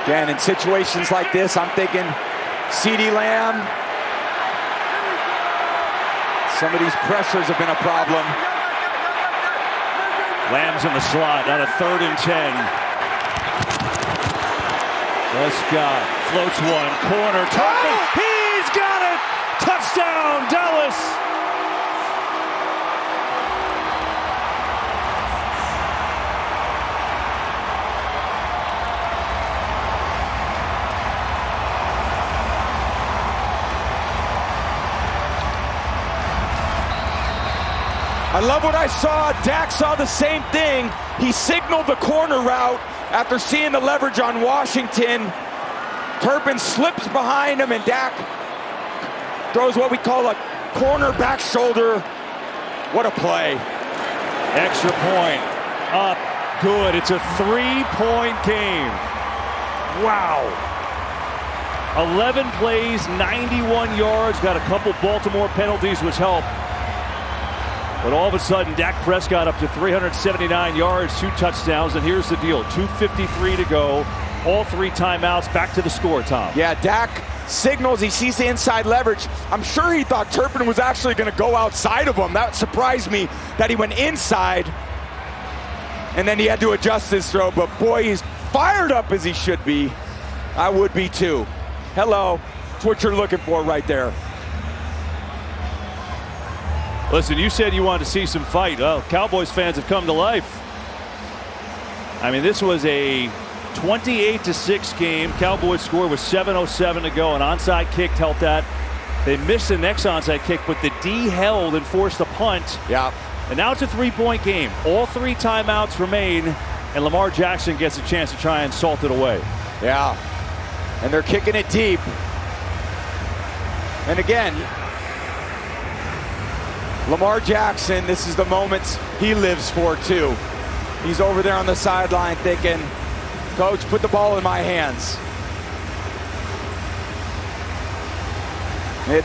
Again, in situations like this, I'm thinking CeeDee Lamb. Some of these pressures have been a problem. Lamb's in the slot on a 3rd and 10. Prescott floats one, corner, Turpin. He's got it! Touchdown, Dallas! I love what I saw. Dak saw the same thing. He signaled the corner route after seeing the leverage on Washington. Turpin slips behind him, and Dak throws what we call a corner back shoulder. What a play. Extra point. Up. Good. It's a 3-point game. Wow. 11 plays, 91 yards. Got a couple Baltimore penalties, which helped. But all of a sudden, Dak Prescott up to 379 yards, 2 touchdowns, and here's the deal. 2:53 to go. All 3 timeouts. Back to the score, Tom. Yeah, Dak signals. He sees the inside leverage. I'm sure he thought Turpin was actually going to go outside of him. That surprised me that he went inside. And then he had to adjust his throw. But boy, he's fired up as he should be. I would be too. Hello. That's what you're looking for right there. Listen, you said you wanted to see some fight. Well, Cowboys fans have come to life. I mean, this was a 28-6 game. Cowboys score with 7:07 to go. An onside kick helped that. They missed the next onside kick, but the D held and forced a punt. Yeah. And now it's a 3-point game. All 3 timeouts remain, and Lamar Jackson gets a chance to try and salt it away. Yeah. And they're kicking it deep. And again, Lamar Jackson, this is the moments he lives for too. He's over there on the sideline thinking, Coach, put the ball in my hands.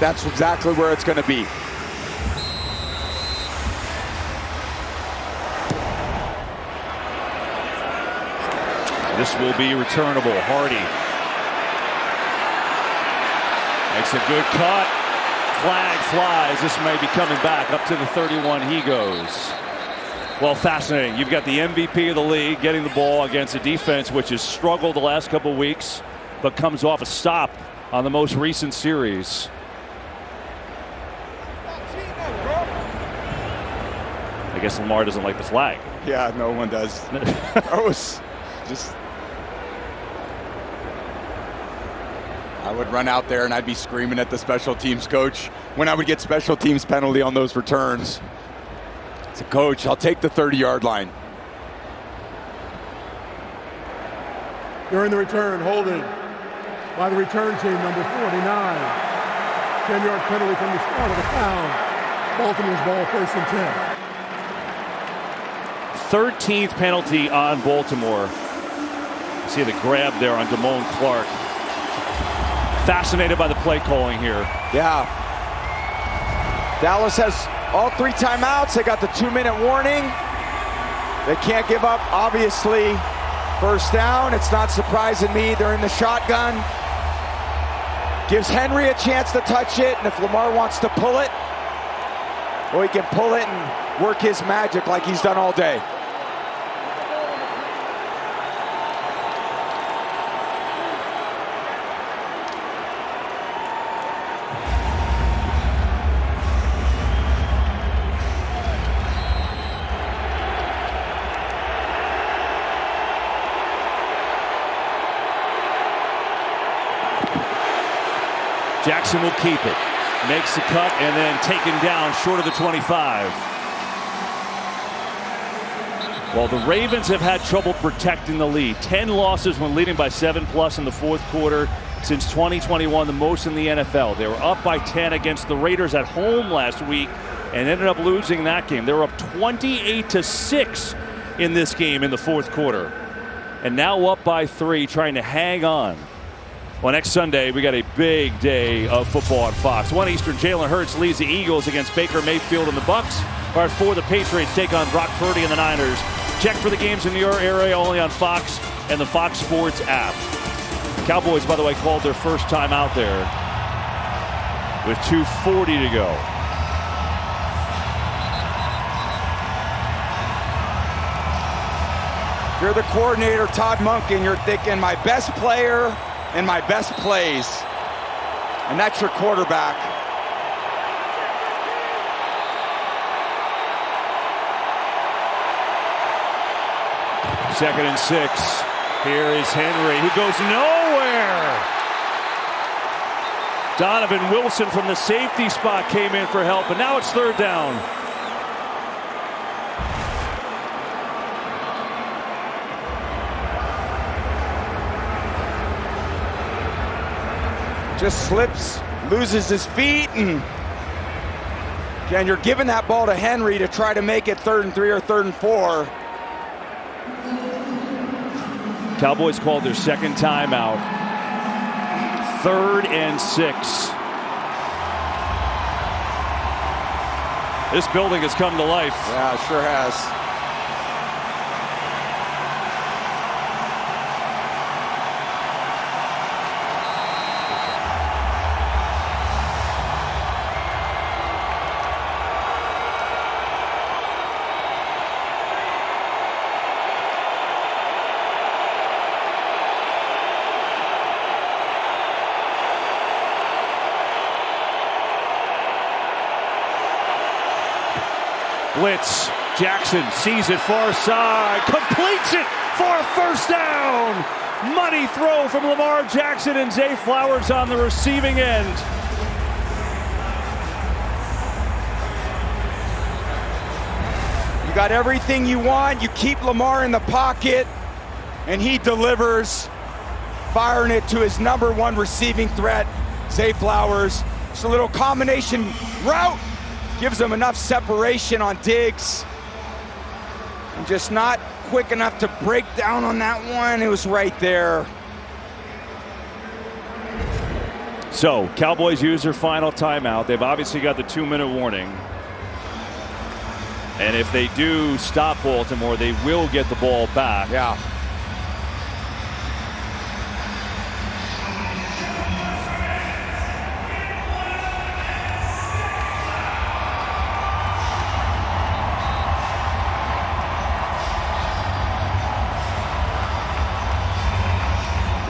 That's exactly where it's going to be. This will be returnable. Hardy makes a good cut. Flag flies. This may be coming back up to the 31. He goes. Well, fascinating. You've got the MVP of the league getting the ball against a defense which has struggled the last couple of weeks, but comes off a stop on the most recent series. I guess Lamar doesn't like the flag. Yeah, no one does. That was just... I would run out there and I'd be screaming at the special teams coach when I would get special teams penalty on those returns. So, Coach, I'll take the 30-yard line. During the return, holding by the return team, number 49. 10-yard penalty from the start of the foul. Baltimore's ball, 1st and 10. 13th penalty on Baltimore. See the grab there on Damone Clark. Fascinated by the play calling here. Yeah. Dallas has all 3 timeouts. They got the 2-minute warning. They can't give up, obviously. 1st down. It's not surprising me. They're in the shotgun. Gives Henry a chance to touch it. And if Lamar wants to pull it, well, he can pull it and work his magic like he's done all day. Jackson will keep it. Makes the cut and then taken down short of the 25. Well, the Ravens have had trouble protecting the lead. 10 losses when leading by 7+ in the 4th quarter since 2021, the most in the NFL. They were up by 10 against the Raiders at home last week and ended up losing that game. They were up 28-6 in this game in the 4th quarter. And now up by 3, trying to hang on. Well, next Sunday, we got a big day of football on Fox. 1 Eastern, Jalen Hurts leads the Eagles against Baker Mayfield and the Bucks. Part 4, the Patriots take on Brock Purdy and the Niners. Check for the games in your area only on Fox and the Fox Sports app. Cowboys, by the way, called their first time out there with 2:40 to go. If you're the coordinator, Todd Monken, you're thinking my best player and my best plays. And that's your quarterback. Second and 6. Here is Henry. He goes nowhere. Donovan Wilson from the safety spot came in for help, and now it's third down. Just slips, loses his feet, and again, you're giving that ball to Henry to try to make it 3rd and 3 or 3rd and 4. Cowboys called their second timeout. 3rd and 6. This building has come to life. Yeah, it sure has. Blitz. Jackson sees it far side, completes it for a first down. Money throw from Lamar Jackson, and Zay Flowers on the receiving end. You got everything you want. You keep Lamar in the pocket, and he delivers, firing it to his #1 receiving threat, Zay Flowers. It's a little combination route. Gives him enough separation on Diggs. And just not quick enough to break down on that one. It was right there. So, Cowboys use their final timeout. They've obviously got the 2-minute warning. And if they do stop Baltimore, they will get the ball back. Yeah.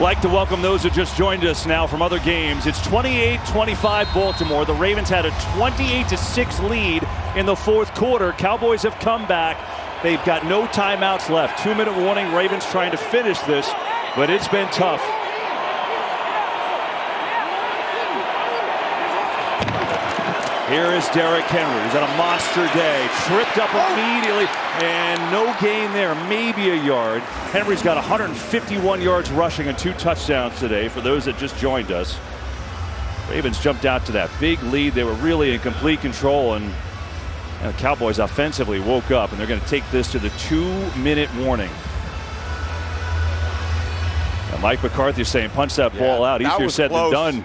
Like to welcome those who just joined us now from other games. It's 28-25 Baltimore. The Ravens had a 28-6 lead in the 4th quarter. Cowboys have come back. They've got no timeouts left. 2-minute warning. Ravens trying to finish this, but it's been tough. Here is Derrick Henry. He's had a monster day. Tripped up immediately, and no gain there. Maybe a yard. Henry's got 151 yards rushing and 2 touchdowns today for those that just joined us. Ravens jumped out to that big lead. They were really in complete control, and the Cowboys offensively woke up, and they're going to take this to the 2-minute warning. Now Mike McCarthy saying punch that ball out. Easier said than done.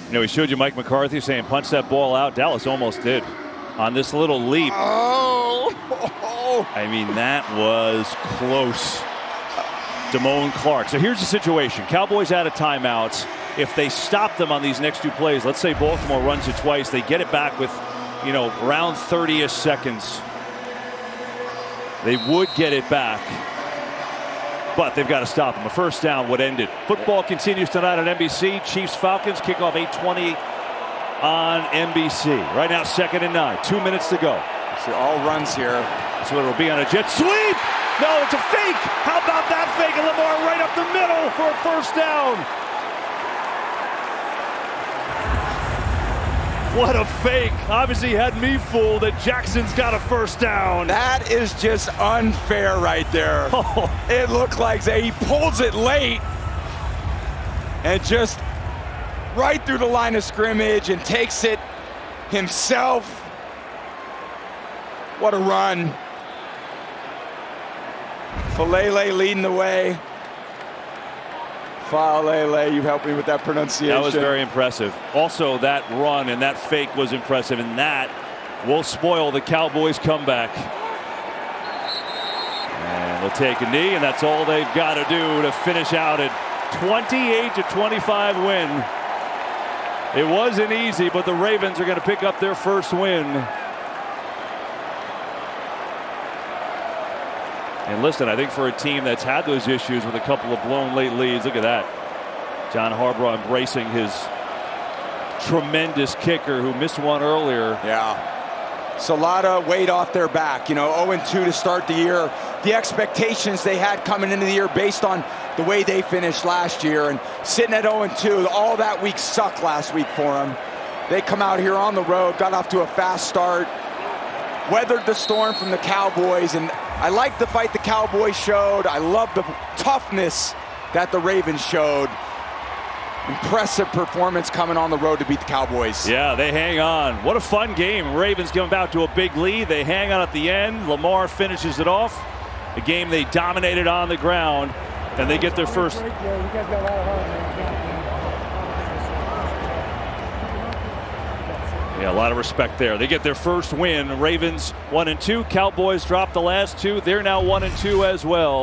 You know, he showed you Mike McCarthy saying punch that ball out. Dallas almost did on this little leap. Oh! I mean, that was close. Damone Clark. So here's the situation. Cowboys out of timeouts. If they stop them on these next 2 plays, let's say Baltimore runs it twice, they get it back with, you know, around 30-ish seconds. They would get it back, but they've got to stop them. A first down would end it. Football continues tonight on NBC. Chiefs-Falcons kickoff 8:20 on NBC. Right now, 2nd and 9. 2 minutes to go. See all runs here. So it'll be on a jet sweep. No, it's a fake. How about that fake? And Lamar right up the middle for a first down. What a fake. Obviously had me fooled that Jackson's got a first down. That is just unfair right there. Oh. It looked like he pulls it late and just right through the line of scrimmage and takes it himself. What a run. Falele leading the way. Falele, you helped me with that pronunciation. That was very impressive. Also, that run and that fake was impressive, and that will spoil the Cowboys' comeback. And they'll take a knee, and that's all they've got to do to finish out at 28-25 win. It wasn't easy, but the Ravens are going to pick up their first win. And listen, I think for a team that's had those issues with a couple of blown late leads, look at that. John Harbaugh embracing his tremendous kicker who missed one earlier. Yeah. It's a lot of weight off their back. You know, 0-2 to start the year. The expectations they had coming into the year based on the way they finished last year, and sitting at 0-2, all that week sucked last week for them. They come out here on the road, got off to a fast start, weathered the storm from the Cowboys, and I like the fight the Cowboys showed. I love the toughness that the Ravens showed. Impressive performance coming on the road to beat the Cowboys. Yeah, they hang on. What a fun game. Ravens come back to a big lead. They hang on at the end. Lamar finishes it off. A game they dominated on the ground, and they get their first. Yeah, a lot of respect there. They get their first win. Ravens 1-2. Cowboys dropped the last two. They're now 1-2 as well.